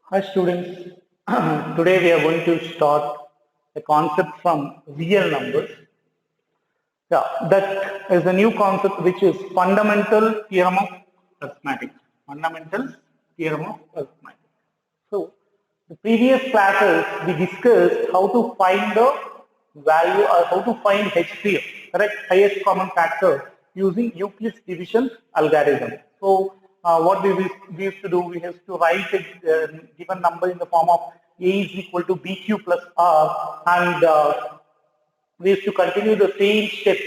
Hi students, today we are going to start a concept from real numbers. Yeah, that is a new concept which is fundamental theorem of arithmetic. Fundamental theorem of arithmetic. So, the previous classes we discussed how to find the value or how to find HCF, correct, highest common factor using Euclid's division algorithm. So, what we used to do, we used to write a given number in the form of A is equal to BQ plus R, and we used to continue the same step,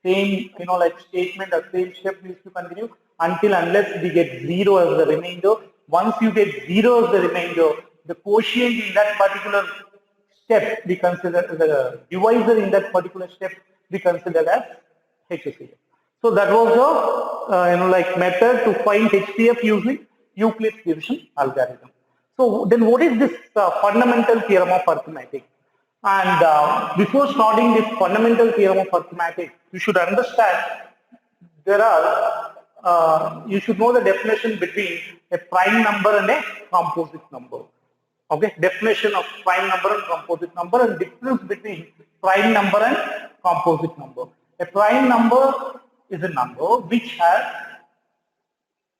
same like statement or same step we used to continue until unless we get zero as the remainder. Once you get zero as the remainder, the quotient in that particular step we consider the divisor in that particular step we consider as HCF. So that was the like method to find HCF using Euclid's division algorithm. So then what is this fundamental theorem of arithmetic? And before starting this fundamental theorem of arithmetic, you should understand you should know the definition between a prime number and a composite number. Okay, definition of prime number and composite number and difference between prime number and composite number. A prime number is a number which has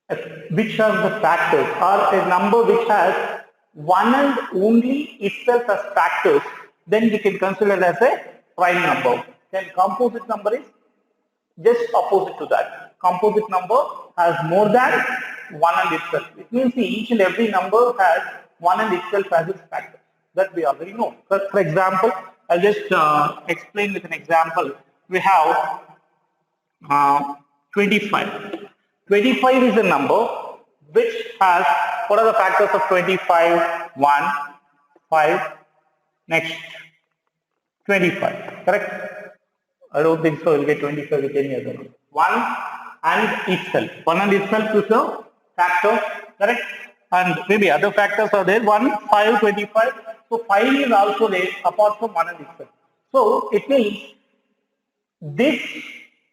the factors, or a number which has one and only itself as factors, then we can consider it as a prime number. Then composite number is just opposite to that. Composite number has more than one and itself. It means each and every number has one and itself as its factor. That we already know. For example, I'll just explain with an example. We have 25. 25 is a number which has, what are the factors of 25? 1, 5, next 25, correct? I don't think so, we'll get 25 with any other number. 1 and itself. 1 and itself is a factor, correct? And maybe other factors are there, 1, 5, 25. So 5 is also there apart from 1 and itself. So it means this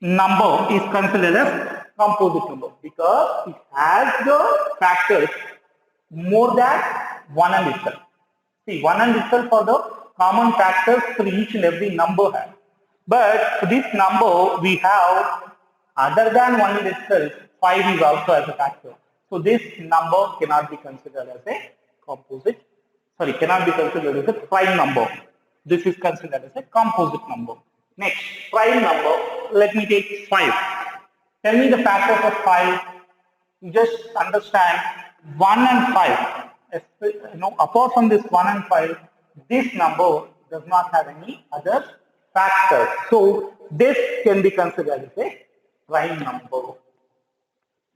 number is considered as composite number because it has the factors more than 1 and itself. See, 1 and itself are the common factors for each and every number has. But for this number, we have other than 1 and itself, 5 is also as a factor. So this number cannot be considered as a composite, cannot be considered as a prime number. This is considered as a composite number. Next, prime number, let me take 5. Tell me the factors of 5. You just understand 1 and 5. Apart from this 1 and 5, this number does not have any other factors. So this can be considered as a prime number.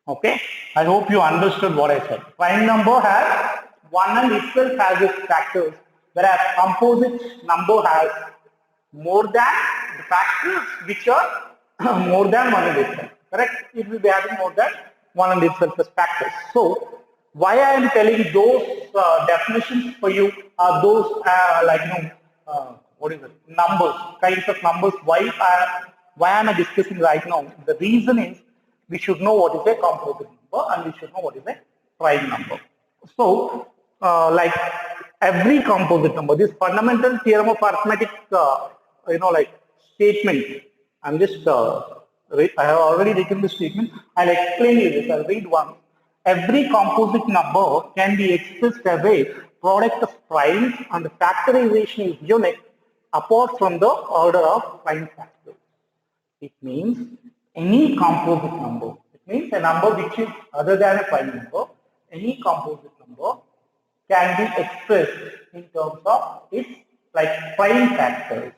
Okay, I hope you understood what I said. Prime number has 1 and itself has its factors, whereas composite number has more than the factors which are more than 1 and itself. Correct? It will be having more than 1 and itself as factors. So why I am telling those definitions for you are those numbers, kinds of numbers. Why am I discussing right now? The reason is we should know what is a composite number and we should know what is a prime number. So like every composite number, this fundamental theorem of arithmetic, statement. I'm just I have already written the statement. I'll explain you this. I'll read one. Every composite number can be expressed as a product of primes and the factorization is unique apart from the order of prime factors. It means any composite number. It means a number which is other than a prime number. Any composite number can be expressed in terms of its prime factors.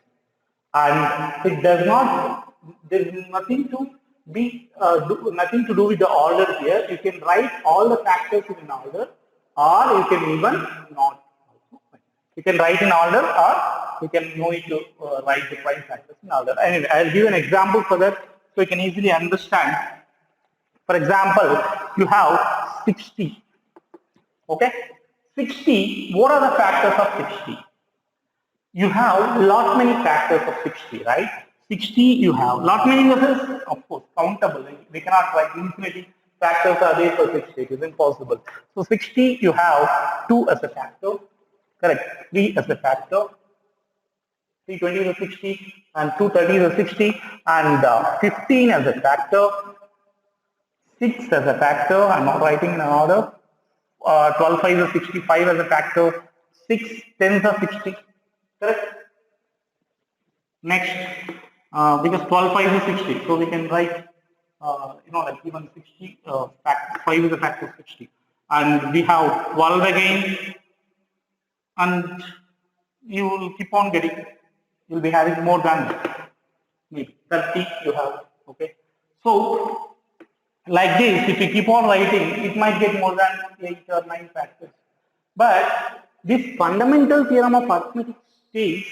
And it does not, there is nothing to be, nothing to do with the order here. You can write all the factors in an order, or you can even not. You can write in order, or you can know it to write the prime factors in order. Anyway, I'll give an example for that so you can easily understand. For example, you have 60. Okay? 60, what are the factors of 60? You have lot many factors of 60, right? 60 you have lot many of this, of course, countable. We cannot write infinity. factors are there for 60? It is impossible. So 60, you have 2 as a factor, correct? 3 as a factor, 320 is a 60, and 230 is a 60, and 15 as a factor, 6 as a factor, I'm not writing in an order, 12 5 is a 65 as a factor, 6 10s are 60, correct? Next, because 12 5 is 60, so we can write, like even 60, 5 is a factor of 60. And we have 12 again, and you will keep on getting, you'll be having more than maybe 30 you have, okay? So, like this, if you keep on writing, it might get more than 8 or 9 factors. But this fundamental theorem of arithmetic states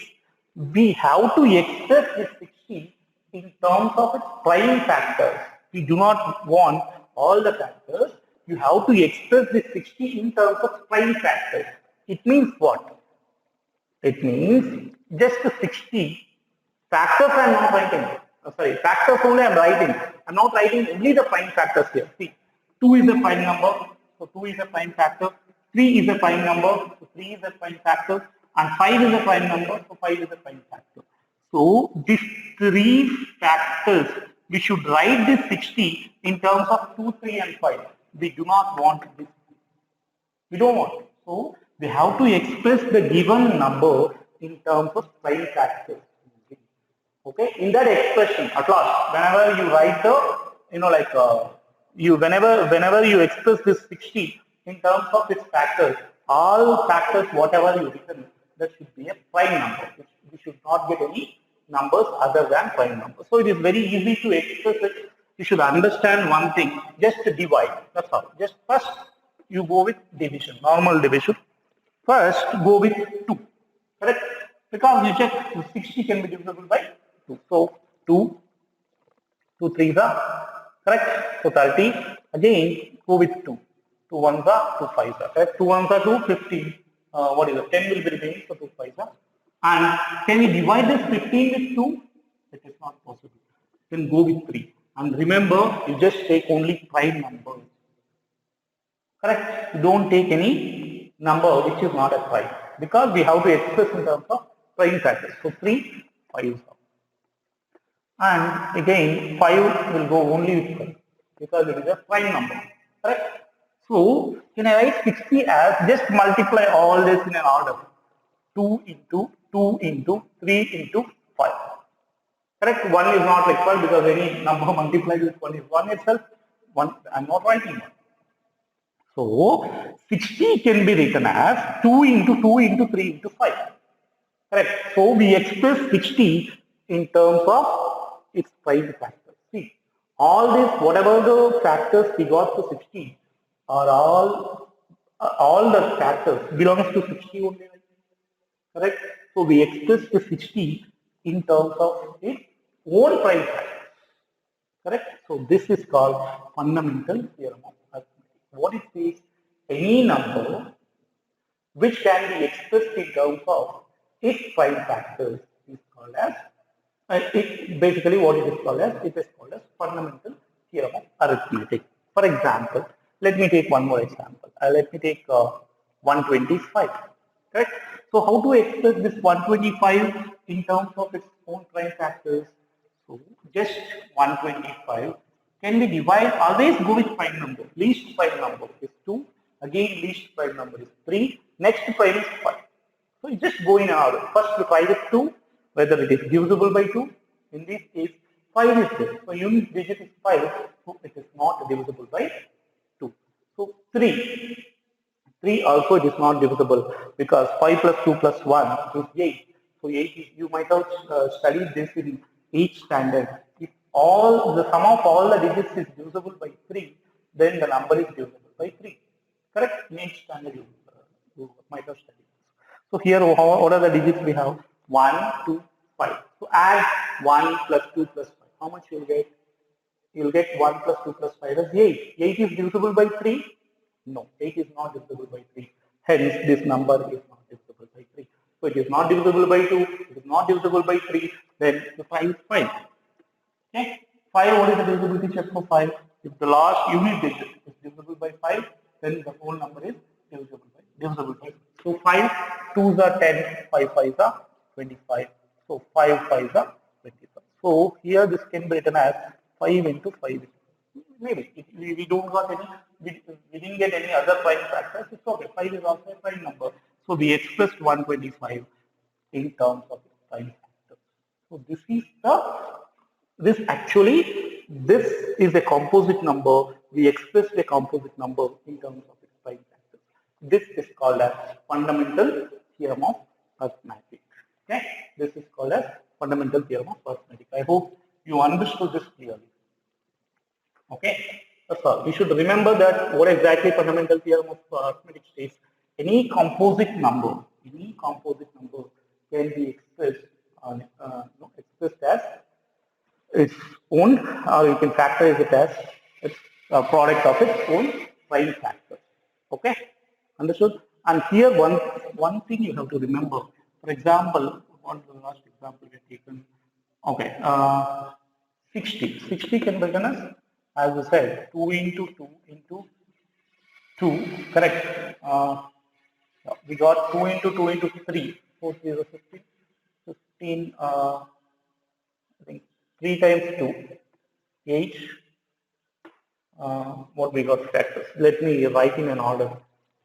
we have to express this 60 in terms of its prime factors. We do not want all the factors. You have to express this 60 in terms of prime factors. It means what? It means just the 60 factors I am not writing. Sorry, factors only I am writing. I am not writing only the prime factors here. See, 2 is a prime number, so 2 is a prime factor. 3 is a prime number, so 3 is a prime factor. And 5 is a prime number, so 5 is a prime factor. So these 3 factors, we should write this 60 in terms of 2, 3 and 5. We do not want this. We don't want it. So we have to express the given number in terms of prime factors. Okay, in that expression, at last, whenever you write the, whenever you express this 60 in terms of its factors, all factors, whatever you written, that should be a prime number. We should not get any numbers other than prime numbers. So it is very easy to express it. You should understand one thing, just divide, that's all. Just first, you go with division, normal division. First, go with 2, correct? Because you check, 60 can be divisible by 2. So, 2 3s are correct. So, 30. Again, go with 2. 2 1s are 2 5s are correct. 2 1s are 2, 15. What is it? 10 will be remaining, so 2 5s are. And can we divide this 15 with 2? It is not possible. Then go with 3. And remember, you just take only prime numbers. Correct? You don't take any number which is not a prime. Because we have to express in terms of prime factors. So 3, 5 is out. And again 5 will go only with 5 because it is a prime number, correct? So can I write 60 as, just multiply all this in an order, 2 into 2 into 3 into 5, correct? 1 is not required because any number multiplied with 1 is 1 itself. 1, I am not writing 1. So 60 can be written as 2 into 2 into 3 into 5, correct? So we express 60 in terms of its prime factors. See, all this, whatever the factors we got to 60 are all the factors belongs to 60 only, correct? So we express the 60 in terms of its own prime factors, correct? So this is called fundamental theorem of arithmetic. What it says, any number which can be expressed in terms of its prime factors is called as basically what it is called as, it is called as fundamental theorem of arithmetic. For example, let me take one more example. Let me take 125, correct? So how to express this 125 in terms of its own prime factors? So just 125 can be divided, always go with prime number. Least prime number is 2, again least prime number is 3, next prime is 5. So you just go in order. First we try with 2, whether it is divisible by 2. In this case, 5 is there. So unit digit is 5, so it is not divisible by 2. So 3. 3 also it is not divisible because 5 plus 2 plus 1 is 8. So 8 is, you might have studied this in 8th standard. If all the sum of all the digits is divisible by 3, then the number is divisible by 3. Correct? In 8th standard you might have studied. So here what are the digits we have? 1, 2, 5. So add 1 plus 2 plus 5. How much you will get? You will get 1 plus 2 plus 5 as 8. 8 is divisible by 3? No, 8 is not divisible by 3. Hence, this number is not divisible by 3. So it is not divisible by 2, it is not divisible by 3, then the 5 is 5. Okay? 5, what is the divisibility check for 5? If the last unit digit is divisible by 5, then the whole number is divisible by. So 5 2s are 10, 5 5s are 25. So 5 5s are 25. So here this can be written as 5 into 5. Maybe if we don't got any, we didn't get any other prime factors. It's okay. 5 is also a prime number. So we expressed 125 in terms of prime factors. So this actually, this is a composite number. We expressed a composite number in terms of its prime factors. This is called as fundamental theorem of arithmetic. Okay, this is called as fundamental theorem of arithmetic. I hope you understood this clearly. Okay, that's all. We should remember that what exactly fundamental theorem of arithmetic states. Any composite number can be expressed expressed as its own, or you can factorize it as its product of its own prime factors. Okay, understood? And here one thing you have to remember. For example, what was the last example we have taken? Okay, 60 can be written as I said, 2 into 2 into 2, correct? We got 2 into 2 into 3, 4 3 is 15, 15, I think 3 times 2, 8. What we got factors. Let me write in an order.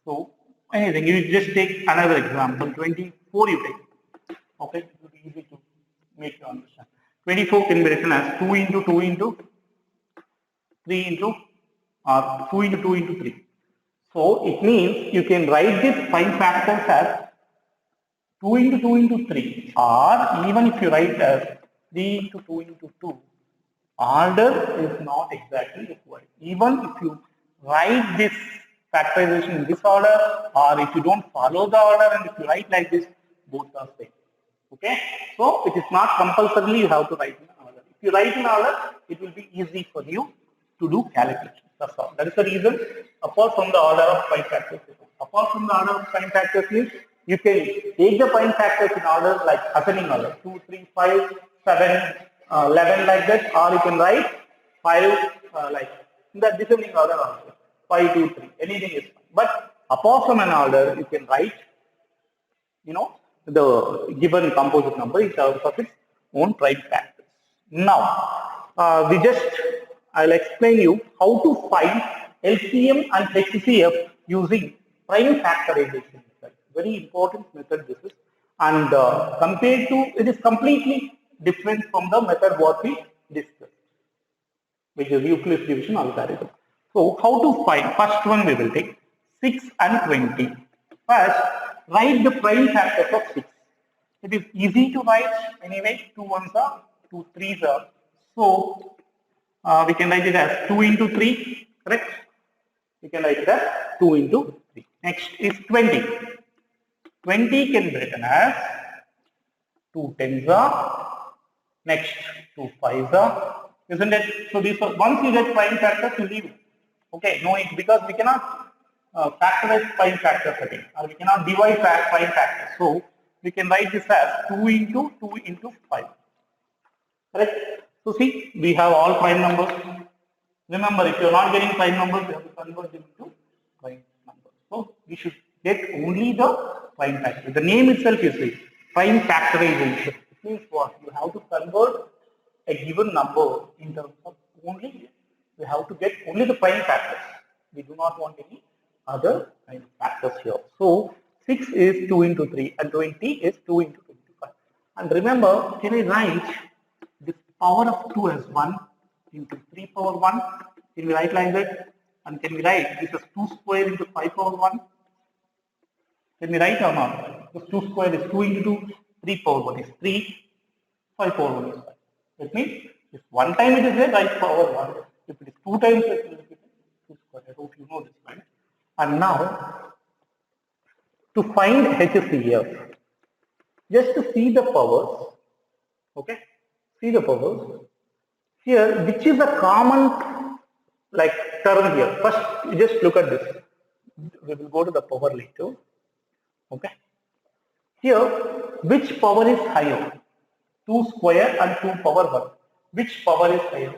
So anything, you just take another example, 24 you take. Okay, it will be easy to make you understand. 24 can be written as 2 into 2 into 3 into 2 into 2 into 3. So it means you can write this prime factors as 2 into 2 into 3, or even if you write as 3 into 2 into 2, order is not exactly required. Even if you write this factorization in this order, or if you don't follow the order and if you write like this, both are same. Okay, so it is not compulsorily you have to write in order. If you write in order, it will be easy for you to do calculations. That's all. That is the reason. Apart from the order of prime factors, means you can take the prime factors in order like ascending order 2, 3, 5, 7, 11 like that, or you can write 5 like in the descending order also 5, 2, 3. Anything is fine. But apart from an order, you can write the given composite number in terms of its own prime factors. Now, I'll explain you how to find LCM and HCF using prime factorization method. Very important method this is, and compared to, it is completely different from the method what we discussed, which is Euclid's division algorithm. So, how to find? First one we will take 6 and 20. First, write the prime factors of 6. It is easy to write anyway. 2 1s are, 2 3s are. So we can write it as 2 into 3, correct? We can write it as 2 into 3. Next is 20. 20 can be written as 2 10s are, next 2 5s are, isn't it? So these are, once you get prime factors, you leave it. Okay, no, because we cannot factorize prime factors again, or we cannot divide prime factors. So we can write this as 2 into 2 into 5. Correct? So see, we have all prime numbers. Remember, if you are not getting prime numbers, you have to convert them into prime numbers. So we should get only the prime factor. The name itself is the prime factorization. It means what? You have to convert a given number in terms of only, we have to get only the prime factors. We do not want any other prime factors here. So 6 is 2 into 3 and 20 is 2 into 25. And remember, can I write this power of 2 as 1 into 3 power 1? Can we write like that? And can we write this as 2 square into 5 power 1? Can we write or not? This 2 square is 2 into 2, 3 power 1 is 3, 5 power 1 is 5. That means if one time it is there, write power 1. If it is 2 times, it will be 2 square. I hope you know this, right? And now, to find HCF, just to see the powers, okay? See the powers. Here, which is a common like term here? First, just look at this. We will go to the power later. Okay. Here, which power is higher? 2 square and 2 power 1. Which power is higher?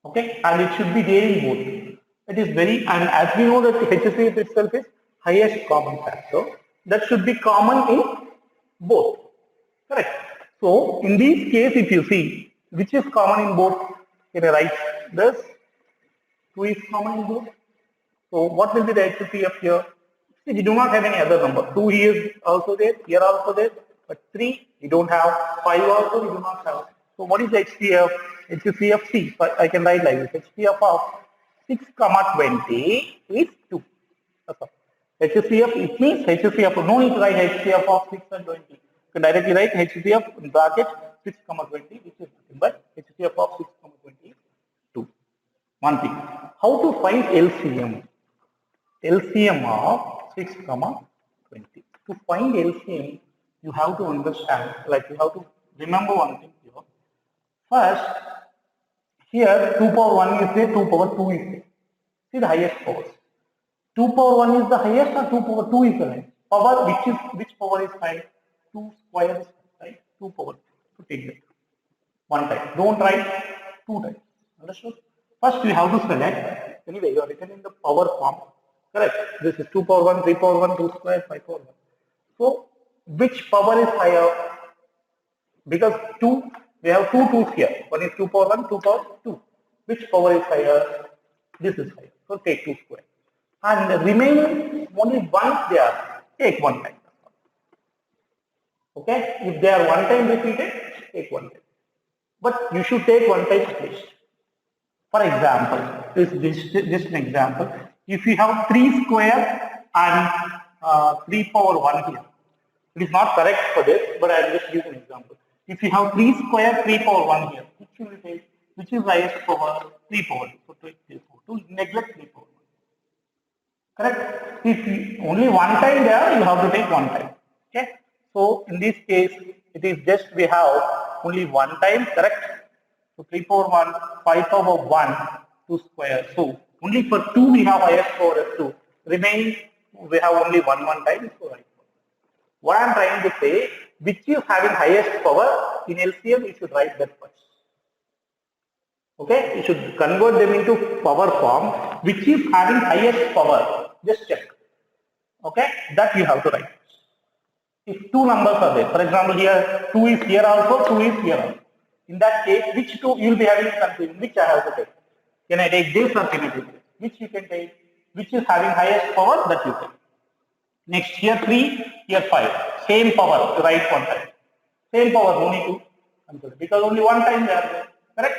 Okay, and it should be there in both. It is very, and as we know that HCF itself is highest common factor, that should be common in both. Correct. So in this case, if you see which is common in both, can I write this? 2 is common in both. So what will be the HCF here? See, we do not have any other number. 2 here is also there, here also there, but 3 we don't have, 5 also we do not have. So what is the HCF? HCF C. So I can write like this. HCF of 6, 20 is 2. That's all. HCF, it means HCF, no need to write HCF of 6 and 20. You can directly write HCF in bracket 6, 20, which is nothing but HCF of 6, 20 is 2. One thing. How to find LCM? LCM of 6, 20. To find LCM, you have to understand, like you have to remember one thing here. First, here 2 power 1 is there, 2 power 2 is there. See the highest powers. 2 power 1 is the highest or 2 power 2 is the highest? Power, which power is high? 2 square is right? 2 power 2. So take that. One time. Don't write 2 times. Understood? First, you have to select. Anyway, you are written in the power form. Correct. This is 2 power 1, 3 power 1, 2 square, 5 power 1. So, which power is higher? Because 2, we have 2 2's here. One is 2 power 1, 2 power 2. Which power is higher? This is higher. So, take 2 square. And the remaining, only once they are, take 1 time. Okay? If they are 1 time repeated, take 1 time. But you should take 1 time at least. For example, this is just an example. If you have 3 square and 3 power 1 here, it is not correct for this, but I will just use an example. If you have 3 square, 3 power 1 here, which will you take? Which is highest power? 3 power 2. So take 3 power 2, neglect 3 power 1. Correct? If you, only 1 time there, you have to take 1 time. Okay? So in this case, it is just we have only 1 time, correct? So 3 power 1, 5 power 1, 2 square. So only for 2 we have highest power as 2. Remaining we have only 1 time. So right. What I am trying to say, which is having highest power in LCM, you should write that first. Okay, you should convert them into power form, which is having highest power. Just check. Okay, that you have to write. If 2 numbers are there, for example, here 2 is here also, 2 is here also. In that case, which 2 you will be having confusion? Which I have to take? Can I take this or can I take this? Which you can take? Which is having highest power, that you take. Next, here 3, here 5. Same power, to write 1 time. Same power, no need to consider, because only 1 time they are there. Correct?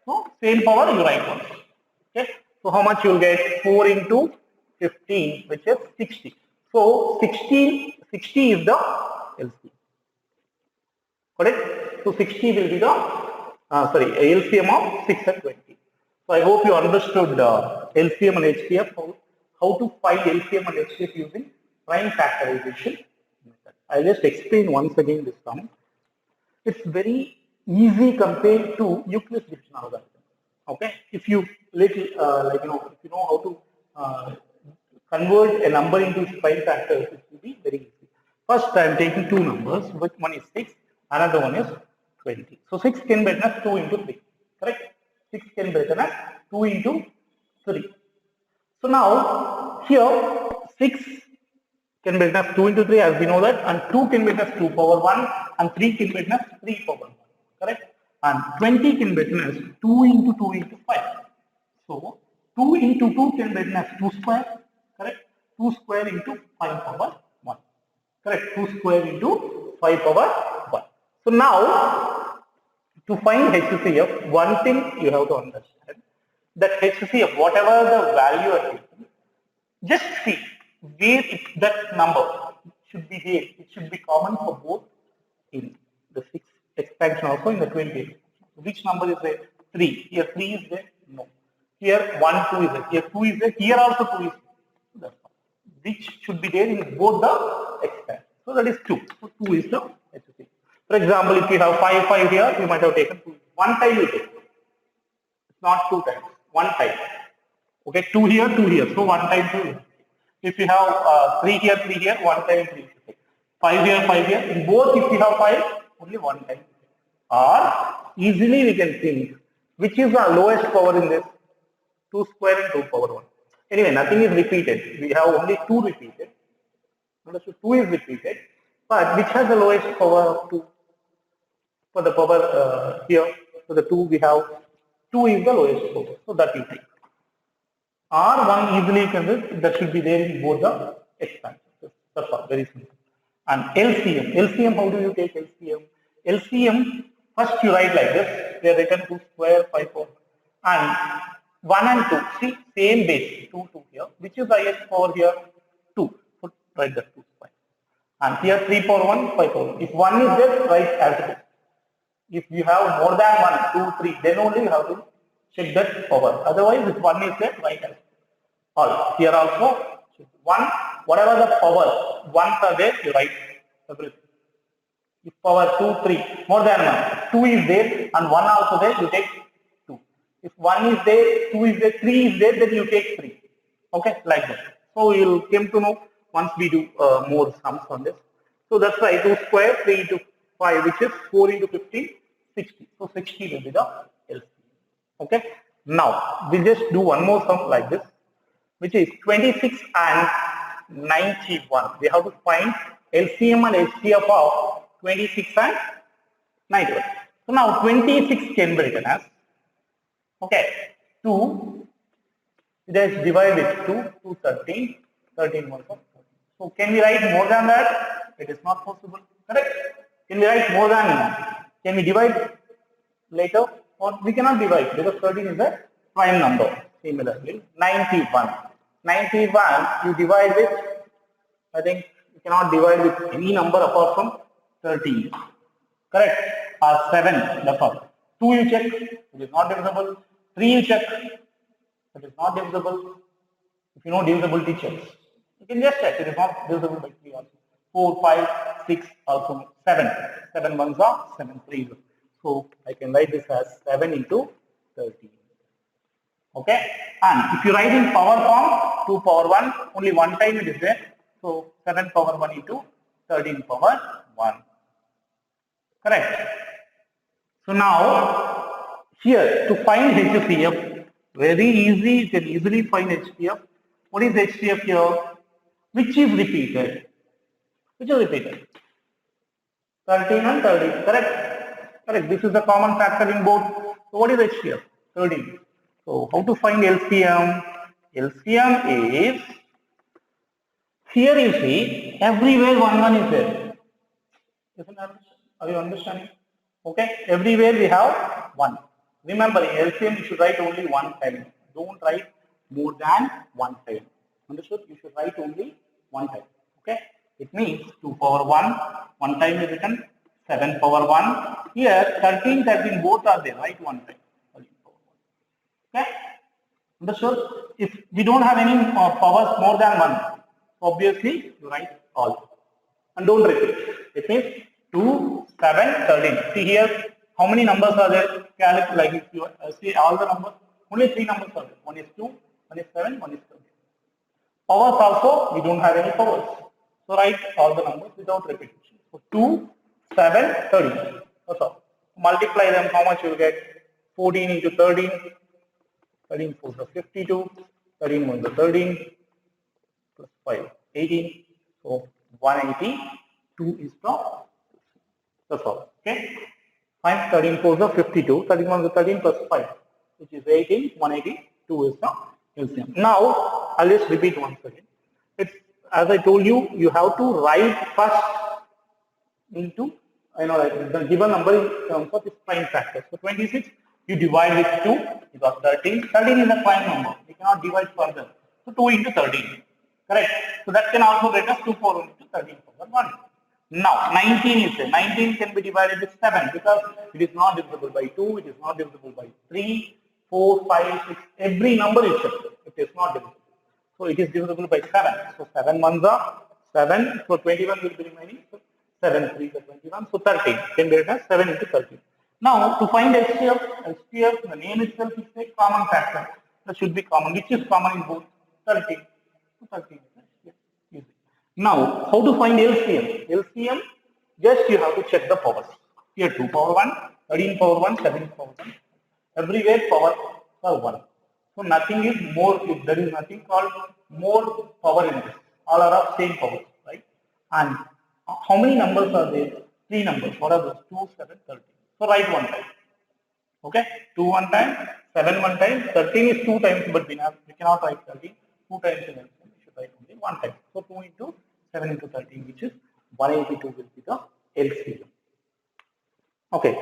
So, same power, you write 1. Okay? So, how much you will get? 4 into 15, which is 60. So, 60 is the LCM. Correct? So, 60 will be the, LCM of 6 and 20. So, I hope you understood LCM and HCF, how to find LCM and HCF using prime factorization method. I'll just explain once again this sum. It's very easy compared to Euclid's division algorithm. Okay, if you if you know how to convert a number into its prime factors, it will be very easy. First, I am taking 2 numbers. Which one is 6? Another one is 20. So 6 can be written as 2 into 3. Correct? 6 can be written as 2 into 3. So now here 6 can be written as 2 into 3, as we know that, and 2 can be written as 2 power 1, and 3 can be written as 3 power 1. Correct? And 20 can be written as 2 into 2 into 5. So 2 into 2 can be written as 2 square. Correct? 2 square into 5 power 1. Correct? 2 square into 5 power 1. So now, to find HCF, one thing you have to understand, that HCF, whatever the value are taken, just see where that number should be there. It should be common for both in the 6 expansion, also in the 20. Which number is there? 3. Here 3 is there? No. Here 1, 2 is there. Here 2 is there. Here also 2 is there. Which should be there in both the expansion. So that is 2. So 2 is the HCF. For example, if you have 5, 5 here, you might have taken 2. 1 time you take. It's not 2 times. 1 time. Okay, 2 here, 2 here. So 1 time 2 here. If you have 3 here, 3 here, 1 time 3 you take. 5 here, 5 here. In both, if you have 5, only 1 time. Or easily we can think, Which is the lowest power in this? 2 square and 2 power 1. Anyway, nothing is repeated. We have only 2 repeated. So 2 is repeated. But which has the lowest power of 2? For the power here, for the 2 we have 2 is the lowest power. So that you take. R1 easily can be, that should be there in both the expansions. That's all, very simple. And LCM, how do you take LCM? LCM, first you write like this, they are written 2 square 5 4. And 1 and 2, see, same base, 2, 2 here. Which is the highest power here? 2. So write that 2 square. And here 3 power 1, 5 power 1. If 1 is there, write as it is. If you have more than 1, 2, 3, then only you have to check that power. Otherwise, if 1 is there, write as all. Here also, 1, whatever the power, 1s are there, you write everything. If power 2, 3, more than 1, 2 is there and 1 also there, you take 2. If 1 is there, 2 is there, 3 is there, then you take 3. Okay, like that. So you will come to know once we do more sums on this. So that's why 2 square, 3 into 5, which is 4 into 15, 60. So 60 will be the LCM. Okay. Now we'll just do one more sum like this, which is 26 and 91. We have to find LCM and HCF of 26 and 91. So now 26 can be written as, okay, 2, it is divided with 2, 13, 13 1 4. So can we write more than that? It is not possible, correct? Can we write more than 1? Can we divide later? Or we cannot divide because 13 is a prime number. Similarly, 91. 91 you divide with, I think you cannot divide with any number apart from 13. Correct? Or 7, that's all. 2 you check, it is not divisible. 3 you check, it is not divisible. If you know divisibility checks, you can just check, it is not divisible by 3 also. 4, 5, 6, also 7. 7 ones are 7 3s. So I can write this as 7 into 13. Okay, and if you write in power form, 2 power 1, only one time it is there. So 7 power 1 into 13 power 1. Correct. So now here to find HCF, very easy, you can easily find HCF. What is HCF here? Which is repeated? Which is repeated? 13 and 13, correct? Correct. This is the common factor in both. So what is HCF? 13. So how to find LCM? LCM is, here you see, everywhere 1 1 is there. Are you understanding? Okay, everywhere we have 1. Remember, in LCM you should write only one time. Don't write more than one time. Understood? You should write only one time. Okay, it means 2 power 1, one time is written, 7 power 1. Here 13, 13 both are there, write one time. Okay, understood? If we don't have any powers more than 1, obviously you write all. And don't repeat. It means 2, 7, 13. See here, how many numbers are there? Calculate, like if you see all the numbers, only 3 numbers are there. One is 2, one is 7, one is 13. Powers also, we don't have any powers. So write all the numbers without repetition. So 2, 7, 13. That's all. Multiply them, how much you will get? 14 into 13. 13 4 is 52. 13 1 is 13. Plus 5, 18. So 182 is the, that's all. Okay. Fine. 13 4 is 52. 31 is 13 plus 5, which is 18. 182 is the LCM. Now, I'll just repeat once again. It's, as I told you, you have to write first into, like the given number in terms of its prime factor. So 26, you divide with 2, you got 13. 13 is a prime number. You cannot divide further. So 2 into 13. Correct. So that can also get us 2 4 into 13 power 1. Now 19 is there. 19 can be divided with 7 because it is not divisible by 2, it is not divisible by 3, 4, 5, 6. Every number is checked. It is not divisible. So it is divisible by 7. So 7 ones are 7. So 21 will be remaining. So 7 3 is 21. So 13 can be written as 7 into 13. Now to find HCF, the name itself is a common factor. That should be common. Which is common in both? 13. So 13. Easy. Now how to find LCM? LCM, just you have to check the powers. Here 2 power 1, 13 power 1, 7 power 1. Everywhere powers are 1. So nothing is more, if there is nothing called more power in this. All are of same power, right? And how many numbers are there? 3 numbers. What are those? 2, 7, 13. So write one time. Okay, 2 one time, 7 one time, 13 is 2 times, but we cannot write 13 2 times in LCM, we should write only 1 time. So 2 into 7 into 13, which is 182 will be the LCM. Okay,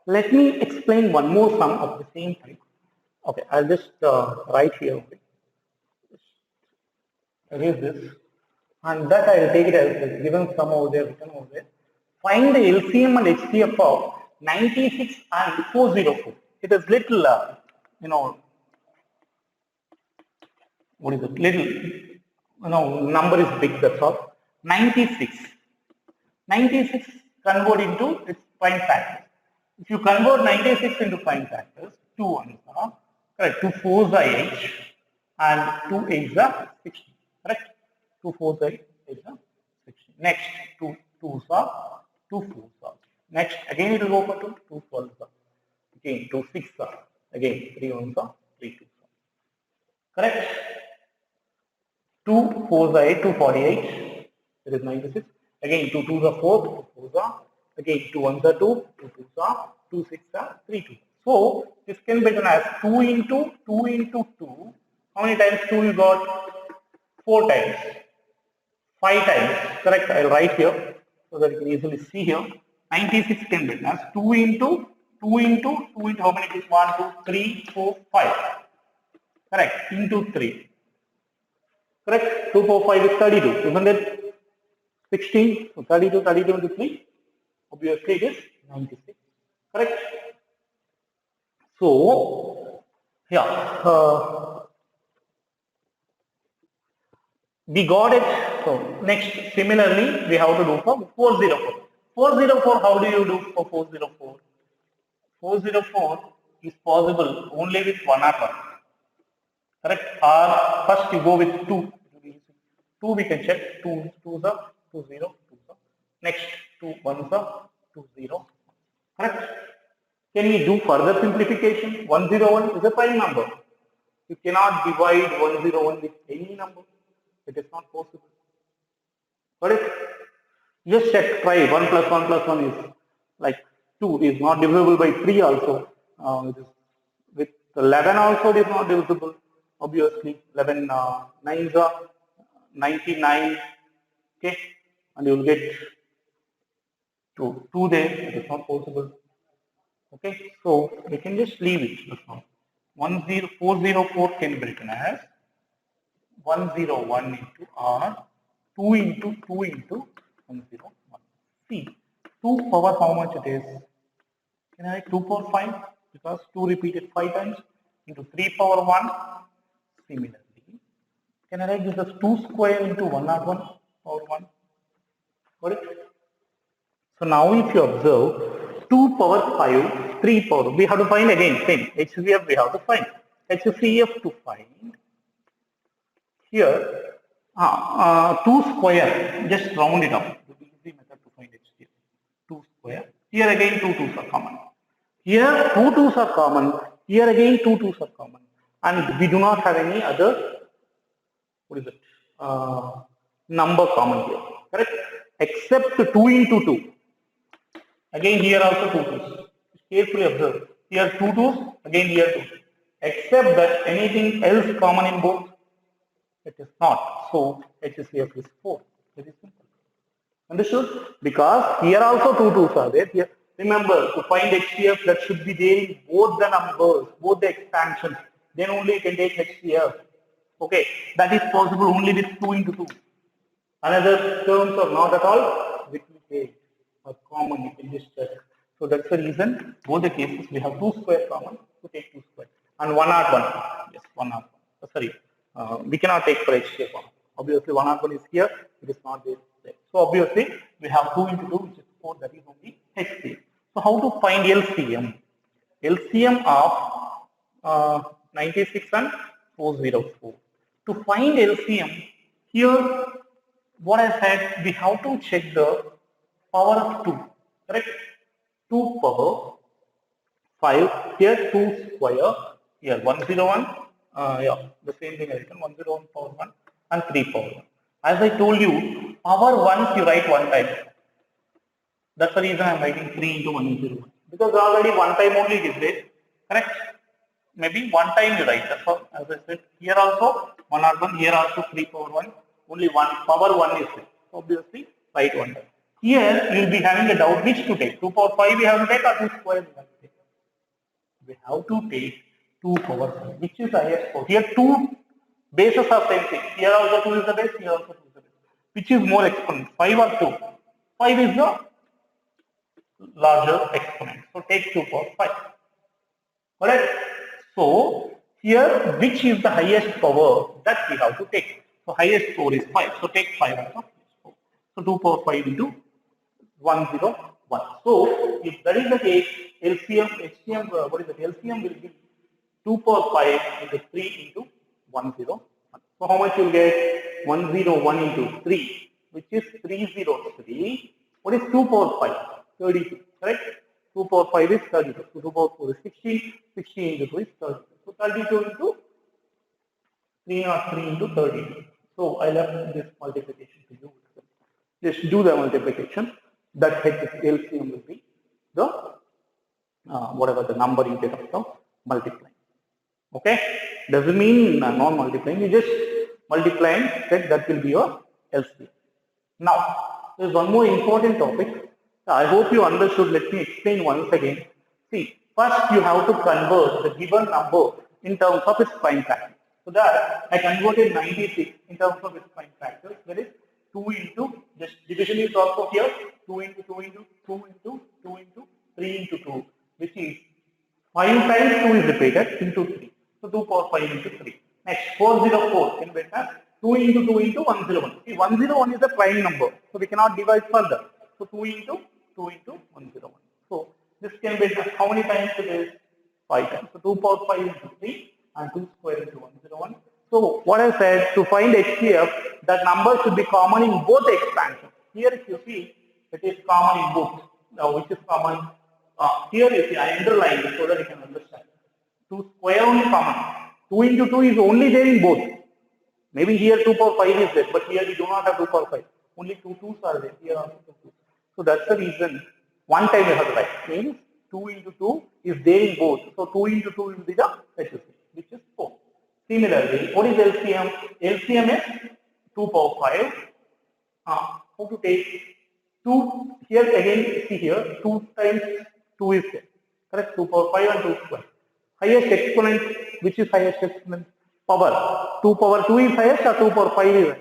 let me explain one more sum of the same type. Okay, I'll just write here. Okay. Erase this, and that I will take it as given sum over there, written over there. Find the LCM and HCF of 96 and 404. It is little, what is it? Little, number is big. That's all. 96. 96 convert into its prime factors. If you convert 96 into prime factors, 2 ones are correct. 2 fours are 8 and 2 eights are 16. Correct. 2 fours are 8 are 16. Next, 2 twos are 2 fours are. Next, again it will go for 2 2 12s are. Again 2 6 are. Again 3 ones are 3 twos are. Correct. 2 fours are 8, 2 48. It is 96. Again 2 twos are 4, 2 fours are. Again 2 ones are 2, 2 twos are, 2 6 are, 3 2. So this can be written as 2 into 2 into 2. How many times 2 you got? 4 times. 5 times. Correct. I'll write here so that you can easily see here. 96 can be written as 2 into 2 into 2 into how many it is? 1, 2, 3, 4, 5. Correct. Into 3. Correct. 2, 4, 5 is 32. Isn't it? 16. So 32, 32 into 3. Obviously it is 96. Correct. So, yeah. We got it. So, next, similarly, we have to do for 404. 404, how do you do for 404? 404 is possible only with 101. Correct? Or first you go with 2. 2 we can check. 2 2s are 2 0 2 are. Next 2 1s are 2 0. Correct? Can we do further simplification? 101 is a prime number. You cannot divide 101 with any number. It is not possible. Correct? Just check, try 1 plus 1 plus 1 is like 2 is not divisible by 3 also. With 11 also it is not divisible. Obviously 11 9s are 99. Okay, and you will get 2 there. It is not possible. Okay, so we can just leave it. 404 can be written as 101 into R 2 into 2 into 101. See, 2 power how much it is? Can I write 2 power 5? Because 2 repeated 5 times into 3 power 1. Similarly, can I write this as 2 square into 101 power 1? Got it? So now if you observe 2 power 5, 3 power, we have to find again same HCF we have to find. HCF to find here 2 square, just round it up. The easy method to find HCF. 2 square. Here again 2 2s are common. Here 2 2s are common. Here again 2 2s are common. And we do not have any other, what is it? Number common here. Correct? Except 2 into 2. Again here also 2 2s. Carefully observe. Here 2 2s, again here 2. Except that anything else common in both? It is not. So HCF is 4. Very simple. Understood? Because here also 2 2s are there. Here, remember, to find HCF, that should be there in both the numbers, both the expansions. Then only you can take HCF. Okay, that is possible only with 2 into 2. Another terms are not at all duplicate or common. You can just check. So that's the reason both the cases we have 2 square common to take 2 square and 101. Yes, 101. Sorry, we cannot take for HCF. Obviously, 101 is here. It is not there. So obviously, we have 2 into 2, which is 4. That is only HCF. So how to find LCM? LCM of 96 and 404. To find LCM, here what I said, we have to check the power of 2. Correct? 2 power 5, here 2 square, here 101, yeah, the same thing I written, 101 power 1 and 3 power 1. As I told you, power 1 you write one time. That's the reason I am writing 3 into 101. Because already one time only it is there, correct? Maybe one time you write, that's all. As I said, here also 101, here also 3 power 1, only one power 1 is there. Obviously, write one time. Here you will be having a doubt which to take, 2 power 5 we have to take or 2 square we have to take. We have to take 2 power 5, which is highest power. Here two bases are same thing. Here also 2 is the base, here also 2 is the base. Which is more exponent, 5 or 2? 5 is the larger exponent. So take 2 power 5. Correct? So here which is the highest power that we have to take? So highest power is 5. So take 5 as the highest power. So 2 power 5 into 101. So if that is the case, LCM, HCM, what is it? LCM will be 2 power 5 into 3 into 101. So how much you will get? 101 into 3, which is 303. What is 2 power 5? 32, correct? 2 power 5 is 32. So 2 power 4 is 16. 16 into 2 is 32. So 32 into 303 into 32. So I left this multiplication to you. Just do the multiplication. That LCM will be the whatever the number you get after multiplying. Okay? Doesn't mean non-multiplying. You just multiplying, that will be your LCM. Now, there is one more important topic. I hope you understood. Let me explain once again. See, first you have to convert the given number in terms of its prime factor. So that I converted 96 in terms of its prime factors. That is 2 into, just division is also here, 2 into 2 into 2 into 2 into 3 into 2, which is 5 times 2 is repeated into 3. So 2 power 5 into 3. Next, 404 in better 2 into 2 into 101. See, 101 is a prime number, so we cannot divide further. So 2 into 2 into 101. So this can be how many times it is? 5 times. So 2 power 5 into 3 and 2 square into 101. So what I said, to find HCF, that number should be common in both expansions. Here if you see, it is common in both. Now which is common? Here you see, I underlined it so that you can understand. 2 square only common. 2 into 2 is only there in both. Maybe here 2 power 5 is there, but here we do not have 2 power 5. Only 2 2's are there. Here also 2 2's. So that's the reason one time you have to write. Means 2 into 2 is there in both. So 2 into 2 will be the HCF, which is 4. Similarly, what is LCM? LCM is 2 power 5. How to take 2? Here again, see here, 2 times 2 is there. Correct? 2 power 5 and 2 square. Highest exponent, which is highest exponent? Power. 2 power 2 is highest or 2 power 5 is highest?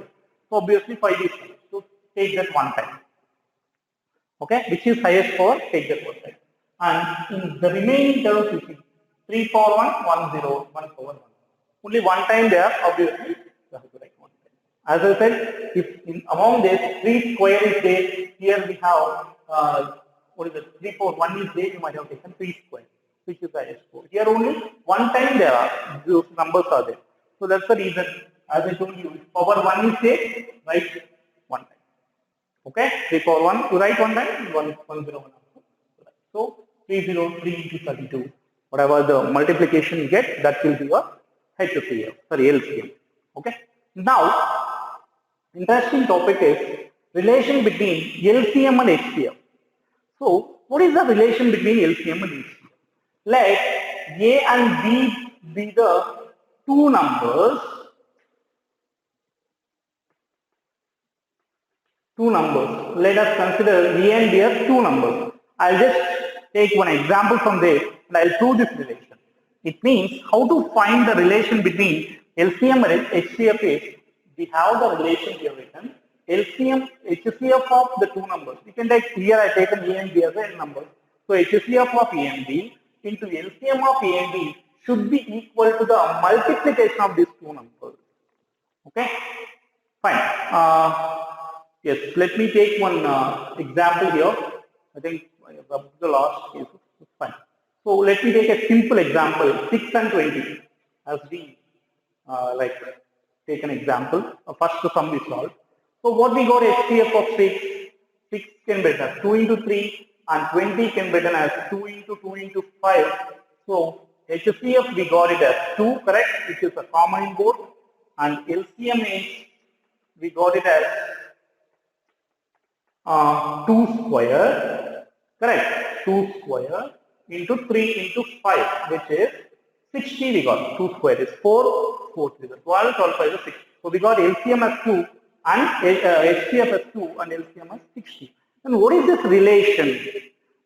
So obviously 5 is highest. So take that one time. Okay, which is highest power, take that one time. And in the remaining terms, you see 3 power 1, 1 0, 1 power 1. Only one time there, obviously, you have to write one time. As I said, if among this 3 square is there, here we have, what is it, 3 power 1 is there, you might have taken 3 square, which is the highest power. Here only one time there are, those numbers are there. So that's the reason, as I told you, if power 1 is there, write one time. Okay, 3 power 1, you write one time, 101. So 303 into 32, whatever the multiplication you get, that will be your HCF, sorry, LCM. Okay. Now, interesting topic is relation between LCM and HCF. So, what is the relation between LCM and HCF? Let A and B be the two numbers. Let us consider A and B as two numbers. I'll just take one example from there and I'll prove this relation. It means how to find the relation between LCM and HCF is, we have the relation here written, LCM, HCF of the two numbers. You can take, here I taken A and B as a number. So HCF of A and B into LCM of A and B should be equal to the multiplication of these two numbers. Okay, fine. Yes, let me take one example here. I think the last case is fine. So let me take a simple example, 6 and 20, as we take an example. First the sum is solved. So what we got HCF of 6 can be done. 2 into 3, and 20 can be written as 2 into 2 into 5. So HCF we got it as 2, correct, which is a common in both, and LCM is we got it as 2 square, correct, 2 square into 3 into 5, which is 60 we got. 2 square is 4, 4 3 is 12, 12 5 is 6. So we got LCM as 2 and HCF as 2 and LCM as 60. And what is this relation?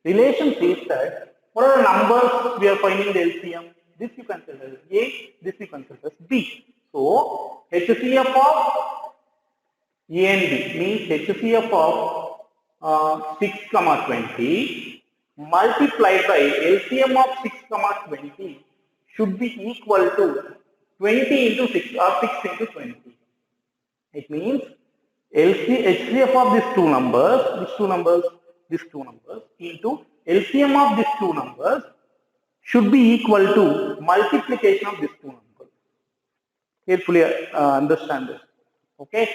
Relation says that what are the numbers we are finding the LCM? This you consider as A, this you consider as B. So HCF of A and B means HCF of 6, 20 multiplied by LCM of 6, 20 should be equal to 20 into 6 or 6 into 20. It means HCF of these two numbers into LCM of these two numbers should be equal to multiplication of these two numbers. Carefully understand this. Okay.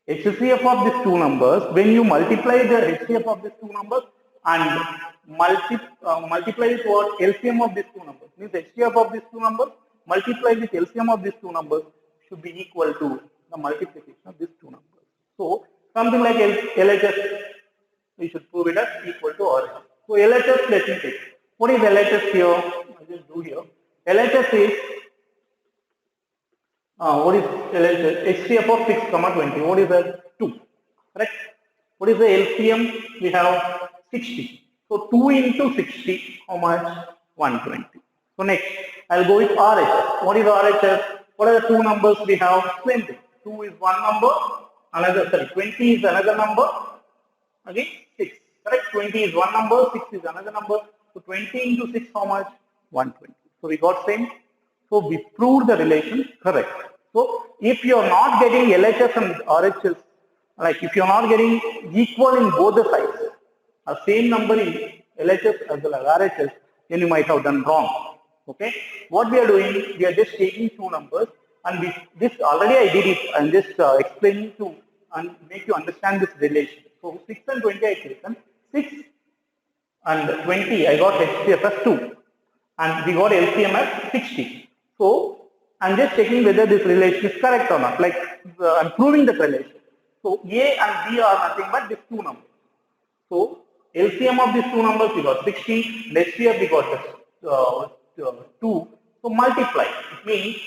HCF of these two numbers, when you multiply the HCF of these two numbers and multiply it what LCM of these two numbers, means HCF of these two numbers multiplied with LCM of these two numbers should be equal to the multiplication of these two numbers. So something like LHS, we should prove it as equal to RHS. So LHS, let me take. What is LHS here? I just do here. LHS is what is LHS? HCF of 6, 20. What is that? 2. Correct? What is the LCM? We have 60. So 2 into 60, how much? 120. So next, I'll go with RHS. What is RHS? What are the two numbers we have? 20. 2 is one number, 20 is another number, again 6. Correct? 20 is one number, 6 is another number. So 20 into 6, how much? 120. So we got same. So we proved the relation correct. So if you are not getting LHS and RHS, like if you are not getting equal in both the sides, a same number in LHS as well as RHS, then you might have done wrong. Okay. What we are doing, we are just taking two numbers, and this already I did it. I'm just explaining to and make you understand this relation. So 6 and 20 I taken. 6 and 20 I got HCF as 2 and we got LCM as 60. So I'm just checking whether this relation is correct or not. Like I'm proving the relation. So A and B are nothing but these two numbers. So LCM of these two numbers we got 60, and HCF we got 2. So multiply. It means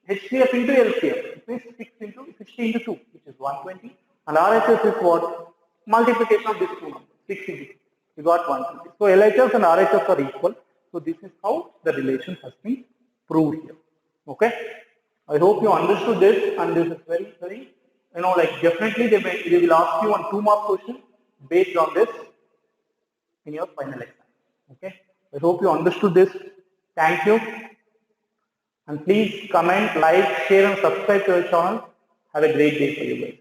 HCF into LCM. It means 6 into 60 into 2, which is 120. And RHS is what? Multiplication of these two numbers. 6 into 2. We got 120. So LHS and RHS are equal. So this is how the relation has been proved here. Okay. I hope you understood this, and this is very, very, like definitely they will ask you on 2 mark questions based on this in your final exam. Okay. I hope you understood this. Thank you. And please comment, like, share and subscribe to our channel. Have a great day for you guys.